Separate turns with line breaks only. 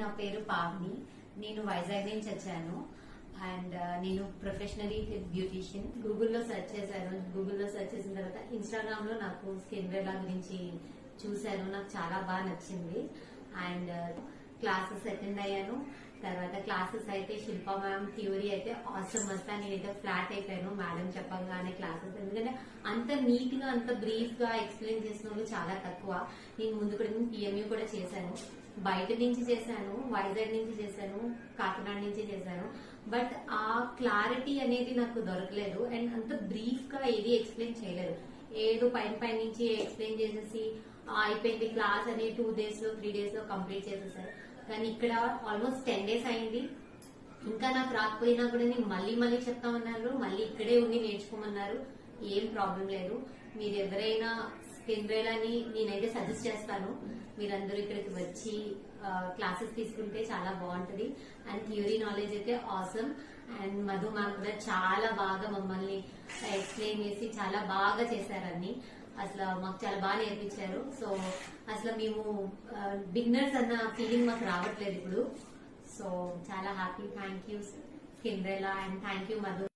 నా పేరు పావని. నేను వైజాగ్ నుంచి వచ్చాను. అండ్ నేను ప్రొఫెషనలీ బ్యూటీషియన్. గూగుల్లో సెర్చ్ చేశాను. గూగుల్లో సెర్చ్ చేసిన తర్వాత ఇన్స్టాగ్రామ్ లో నాకు స్కిన్రెలా గురించి చూశాను. నాకు చాలా బాగా నచ్చింది. అండ్ క్లాసెస్ అటెండ్ అయ్యాను. తర్వాత క్లాసెస్ అయితే శిల్పా మ్యామ్ థియరీ అయితే ఆసమ్ వస్తా. నేనైతే ఫ్లాట్ అయిపోయాను మేడం చెప్పగానే క్లాసెస్. ఎందుకంటే అంత నీట్ గా అంత బ్రీఫ్ గా ఎక్స్ప్లెయిన్ చేసిన వాళ్ళు చాలా తక్కువ. నేను ముందు కూడా పిఎంయూ కూడా చేశాను. బయట నుంచి చేశాను, వైజాగ్ నుంచి చేశాను, కాకినాడ నుంచి చేశాను. బట్ ఆ క్లారిటీ అనేది నాకు దొరకలేదు. అండ్ అంత బ్రీఫ్ గా ఏది ఎక్స్ప్లెయిన్ చేయలేదు. ఏదో పైన నుంచి ఎక్స్ప్లెయిన్ చేసేసి అయిపోయింది క్లాస్ అని 2 days లో 3 days లో కంప్లీట్ చేసేసారు. కానీ ఇక్కడ ఆల్మోస్ట్ 10 days అయింది. ఇంకా నాకు రాకపోయినా కూడా నేను మళ్ళీ చెప్తామన్నారు. మళ్ళీ ఇక్కడే ఉండి నేర్చుకోమన్నారు. ఏం ప్రాబ్లం లేదు. మీరు ఎవరైనా స్కిన్రెలాని నేనైతే సజెస్ట్ చేస్తాను. మీరందరూ ఇక్కడికి వచ్చి క్లాసెస్ తీసుకుంటే చాలా బాగుంటది. అండ్ థియరీ నాలెడ్జ్ అయితే ఆసమ్. అండ్ మధు మ్యామ్ కూడా చాలా బాగా మమ్మల్ని ఎక్స్ప్లెయిన్ చేసి చాలా బాగా చేశారని. అసలు మాకు చాలా బాగా నేర్పించారు. సో అసలు మేము బిగినర్స్ అన్న ఫీలింగ్ మాకు రావట్లేదు ఇప్పుడు. సో చాలా హ్యాపీ. థ్యాంక్ యూ స్కిన్రెలా అండ్ థ్యాంక్ యూ మధు.